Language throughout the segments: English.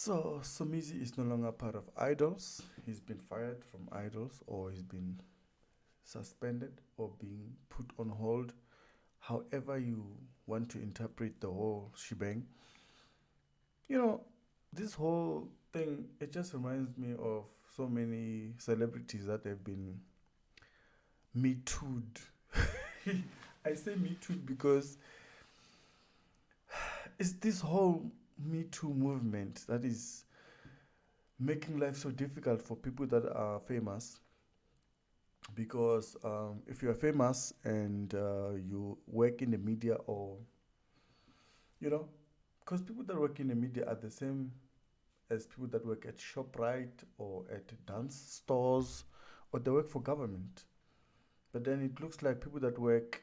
So Somizi is no longer part of Idols. He's been fired from Idols, or he's been suspended, or being put on hold. However you want to interpret the whole shebang. You know, this whole thing, it just reminds me of so many celebrities that have been me too'd. I say me too'd because it's this whole Me Too movement that is making life so difficult for people that are famous. Because if you're famous and you work in the media, or you know, because people that work in the media are the same as people that work at ShopRite or at dance stores, or they work for government. But then it looks like people that work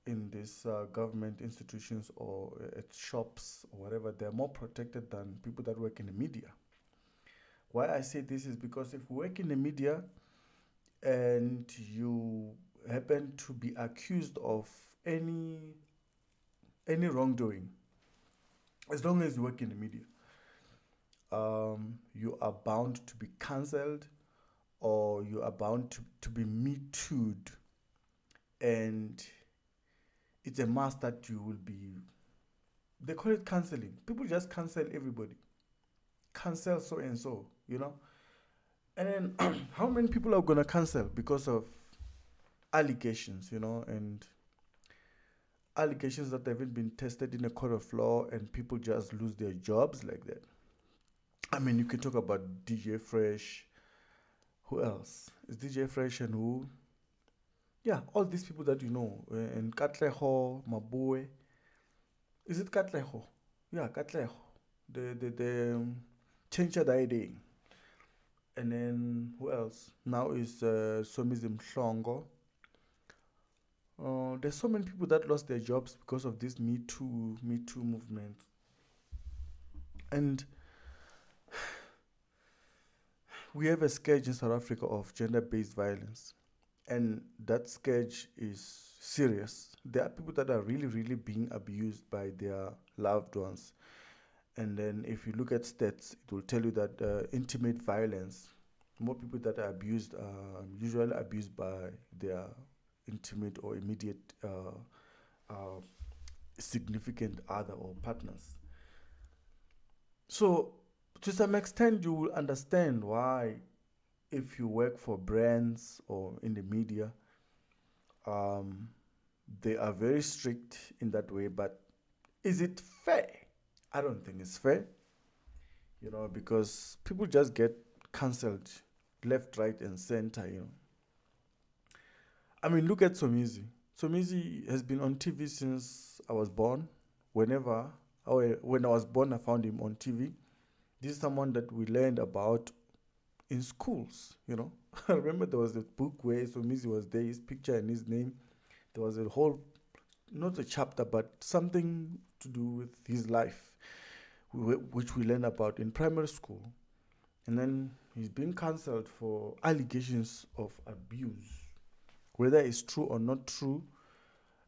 in these government institutions or at shops or whatever, they're more protected than people that work in the media. Why I say this is because if you work in the media and you happen to be accused of any any wrongdoing, as long as you work in the media, you are bound to be cancelled, or you are bound to be me too'd, and it's a must that you will be. They call it cancelling. People just cancel everybody. Cancel so and so, you know. And then how many people are gonna cancel because of allegations, and allegations that haven't been tested in a court of law, and people just lose their jobs like that. I mean, you can talk about DJ Fresh. Who else? Is DJ Fresh and who? Yeah, all these people that you know. And Katleho, Mabue. Is it Katleho? Yeah, Katleho. The Chencha Daide. And then who else? Now is Somizi Mhlongo. There's so many people that lost their jobs because of this Me Too movement. And we have a scourge in South Africa of gender-based violence, and that scourge is serious. There are people that are really, really being abused by their loved ones. And then, if you look at stats, it will tell you that intimate violence, more people that are abused are usually abused by their intimate or immediate uh, significant other or partners. So, to some extent, you will understand why, if you work for brands or in the media, um, they are very strict in that way. But is it fair? I don't think it's fair, because people just get cancelled left, right, and center. I mean, look at Somizi. Somizi has been on TV since I was born. When I was born, I found him on TV. This is someone that we learned about in schools. I remember there was a book where Somizi was there, his picture and his name. There was a whole, not a chapter, but something to do with his life, which we learned about in primary school. And then he's been cancelled for allegations of abuse, whether it's true or not true.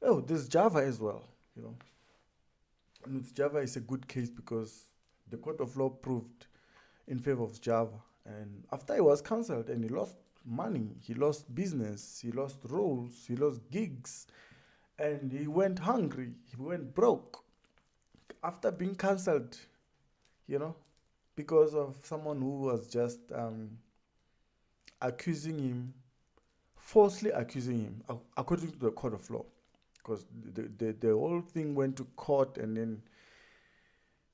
Oh, there's Java as well. And with Java, it's a good case because the court of law proved in favor of Java. And after he was cancelled and he lost money, he lost business, he lost roles, he lost gigs, and he went hungry, he went broke after being cancelled, you know, because of someone who was just accusing him, falsely accusing him, according to the court of law. Because the whole thing went to court, and then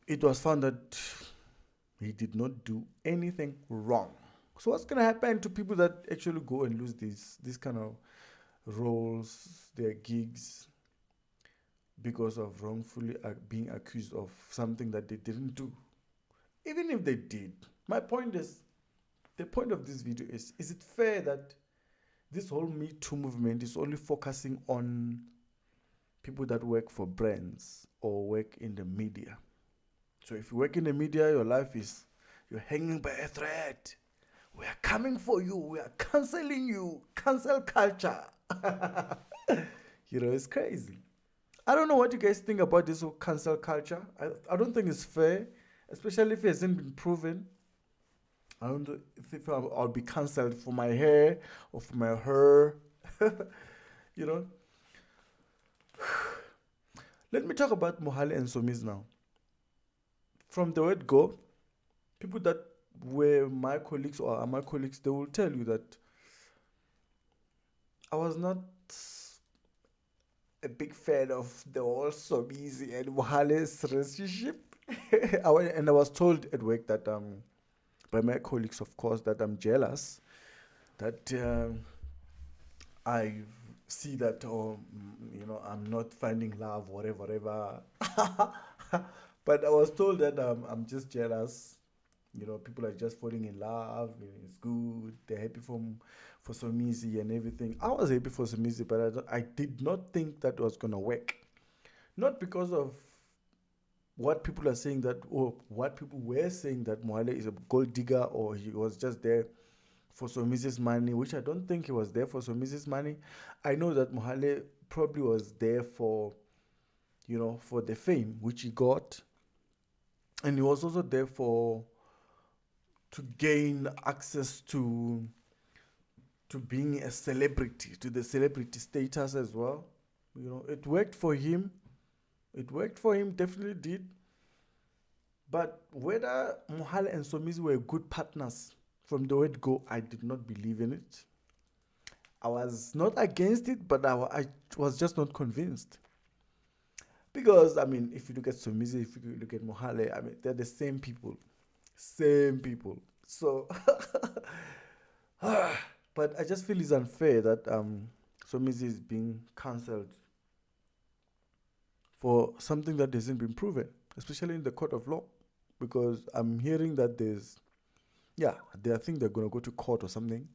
it was found that he did not do anything wrong. So what's going to happen to people that actually go and lose these kind of roles, their gigs, because of wrongfully being accused of something that they didn't do? Even if they did, my point is, the point of this video is it fair that this whole Me Too movement is only focusing on people that work for brands or work in the media? So if you work in the media, your life is, you're hanging by a thread. We are coming for you. We are canceling you. Cancel culture. It's crazy. I don't know what you guys think about this whole cancel culture. I don't think it's fair. especially if it hasn't been proven. I don't know if I'll be cancelled for my hair or for my hair. you know. Let me talk about Mohale and Somizi now. From the word go, people that were my colleagues or are my colleagues, they will tell you that I was not a big fan of the whole Somizi and Mohale's relationship. And I was told at work that by my colleagues, of course, that I'm jealous that I see that, I'm not finding love, whatever. But I was told that I'm just jealous. People are just falling in love. It's good. They're happy for Somizi and everything. I was happy for Somizi, but I did not think that was gonna work. Not because of what people are saying that, or what people were saying that Mohale is a gold digger, or he was just there for Somizi's money, which I don't think he was there for Somizi's money. I know that Mohale probably was there for the fame which he got, and he was also there to gain access to being a celebrity, to the celebrity status as well. It worked for him. It worked for him, definitely did. But whether Mohale and Somizi were good partners from the word go, I did not believe in it. I was not against it, but I was just not convinced. Because, if you look at Somizi, if you look at Mohale, they're the same people. Same people. So, but I just feel it's unfair that Somizi is being cancelled for something that hasn't been proven, especially in the court of law. Because I'm hearing that I think they're going to go to court or something.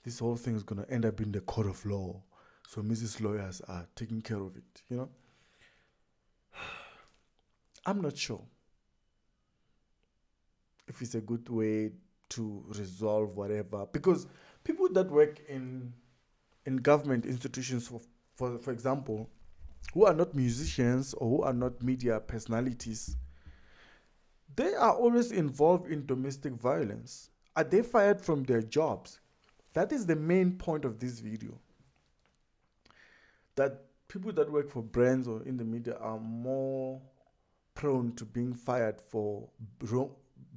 This whole thing is going to end up in the court of law. So Mrs. Lawyers are taking care of it, I'm not sure if it's a good way to resolve whatever. Because people that work in government institutions, for example, who are not musicians or who are not media personalities, they are always involved in domestic violence. Are they fired from their jobs? That is the main point of this video. That people that work for brands or in the media are more prone to being fired for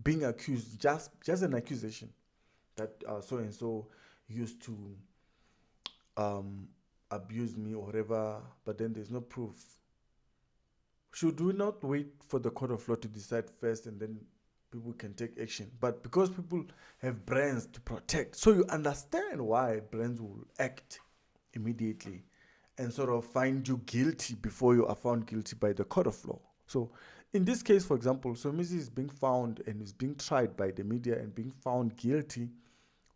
being accused, just an accusation that so and so used to abuse me or whatever, but then there's no proof. Should we not wait for the court of law to decide first and then people can take action? But because people have brands to protect, so you understand why brands will act immediately and sort of find you guilty before you are found guilty by the court of law. So in this case, for example, Somizi is being found and is being tried by the media and being found guilty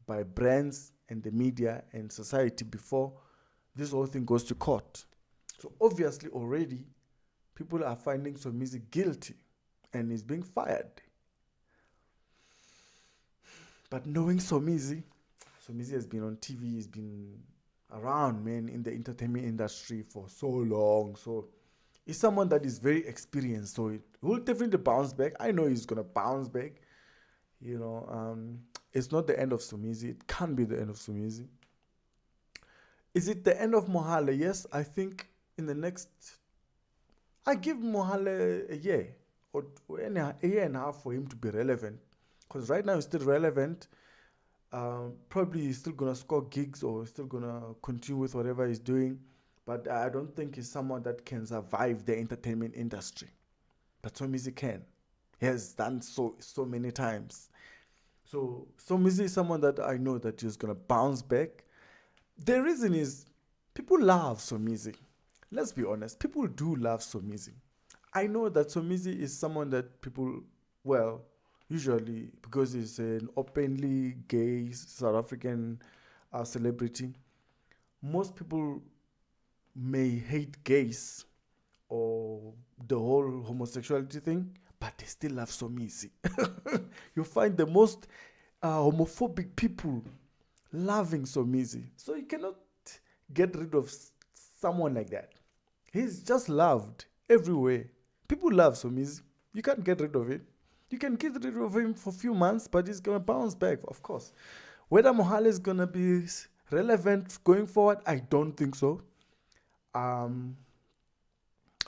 by brands and the media and society before this whole thing goes to court. So obviously already people are finding Somizi guilty and is being fired. But knowing Somizi has been on TV, he's been around, man, in the entertainment industry for so long. So he's someone that is very experienced. So he will definitely bounce back. I know he's going to bounce back. It's not the end of Somizi. It can be the end of Somizi. Is it the end of Mohale? Yes, I think in the next... I give Mohale a year or a year and a half for him to be relevant. Because right now he's still relevant. Probably he's still going to score gigs or still going to continue with whatever he's doing. But I don't think he's someone that can survive the entertainment industry. But Somizi can. He has done so many times. So Somizi is someone that I know that is going to bounce back. The reason is people love Somizi. Let's be honest. People do love Somizi. I know that Somizi is someone that people, usually because he's an openly gay South African celebrity, most people may hate gays or the whole homosexuality thing, but they still love Somizi. You find the most homophobic people loving Somizi. So you cannot get rid of someone like that. He's just loved everywhere. People love Somizi. You can't get rid of it. You can get rid of him for a few months, but he's going to bounce back, of course. Whether Mohale is going to be relevant going forward, I don't think so. I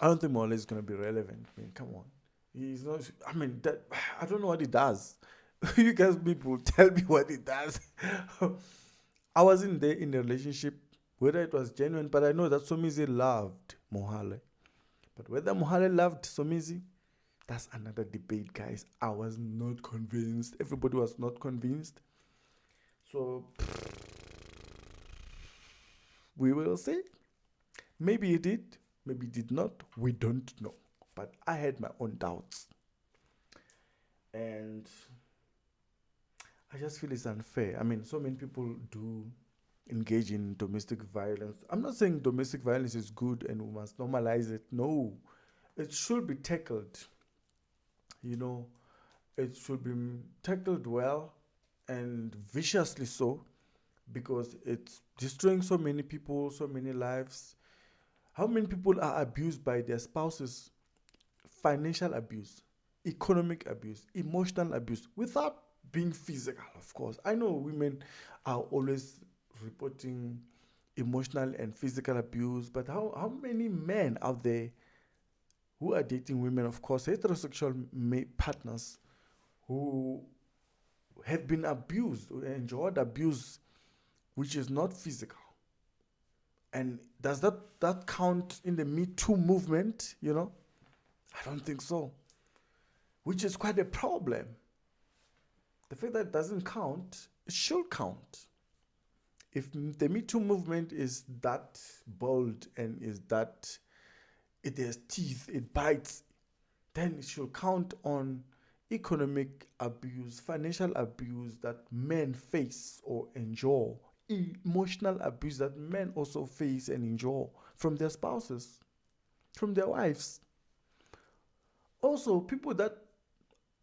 don't think Mohale is going to be relevant. I mean, come on. He's not, I mean, that, I don't know what he does. You guys, people, tell me what he does. I wasn't there in the relationship, whether it was genuine, but I know that Somizi loved Mohale. But whether Mohale loved Somizi, that's another debate, guys. I was not convinced. Everybody was not convinced. So, we will see. Maybe he did, maybe he did not. We don't know. But I had my own doubts. And I just feel it's unfair. I mean, so many people do engage in domestic violence. I'm not saying domestic violence is good and we must normalize it. No, it should be tackled. You know, it should be tackled well and viciously so, because it's destroying so many people, so many lives. How many people are abused by their spouses? Financial abuse, economic abuse, emotional abuse, without being physical, of course. I know women are always reporting emotional and physical abuse, but how many men out there who are dating women, of course, heterosexual partners, who have been abused, who endured abuse, which is not physical? And does that count in the Me Too movement, you know? I don't think so, which is quite a problem. The fact that it doesn't count, it should count. If the Me Too movement is that bold and is that it has teeth, it bites, then it should count on economic abuse, financial abuse that men face or endure, emotional abuse that men also face and endure from their spouses, from their wives. Also, people that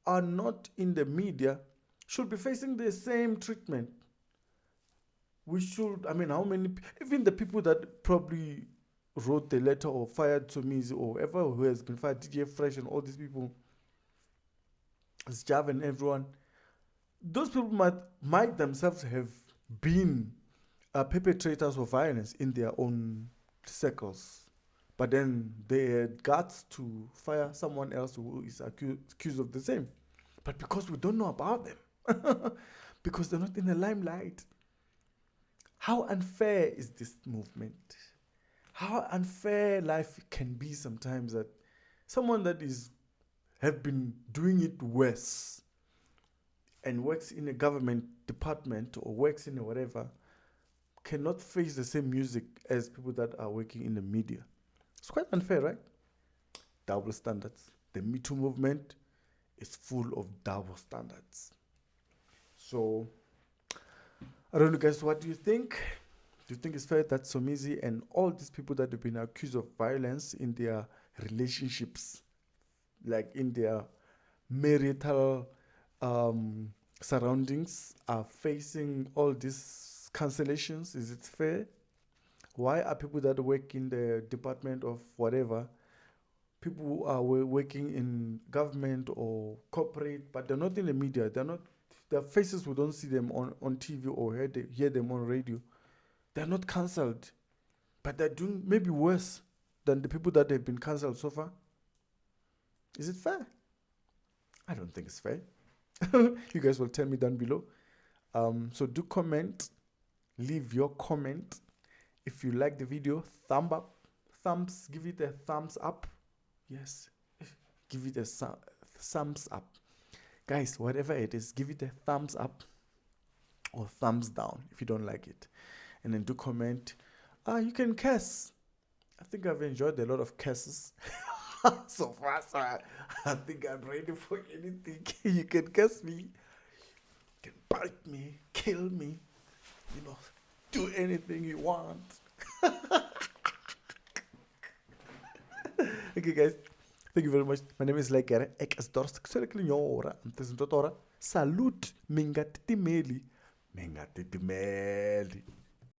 are not in the media should be facing the same treatment. We should, I mean, how many, even the people that probably wrote the letter or fired Somizi or whoever who has been fired, DJ Fresh and all these people, Jav and everyone, those people might themselves have been perpetrators of violence in their own circles. But then they had guts to fire someone else who is accused of the same. But because we don't know about them, because they're not in the limelight, how unfair is this movement? How unfair life can be sometimes, that someone that have been doing it worse and works in a government department or works in a whatever cannot face the same music as people that are working in the media. It's quite unfair, right? Double standards. The Me Too movement is full of double standards. So, I don't know, guys, what do you think? Do you think it's fair that Somizi and all these people that have been accused of violence in their relationships, like in their marital surroundings, are facing all these cancellations? Is it fair? Why are people that work in the department of whatever, people who are working in government or corporate, but they're not in the media, their faces, we don't see them on TV or hear them on radio, they're not cancelled, but they're doing maybe worse than the people that have been cancelled so far? Is it fair? I don't think it's fair. You guys will tell me down below. So do comment, leave your comment. If you like the video, give it a thumbs up. Yes, give it a thumbs up. Guys, whatever it is, give it a thumbs up or thumbs down if you don't like it. And then do comment. You can curse. I think I've enjoyed a lot of curses so far. So I think I'm ready for anything. You can curse me, you can bite me, kill me, do anything you want. Okay, guys, thank you very much. My name is Lekere Ekasdorsk. Salute, Mingatitimeli.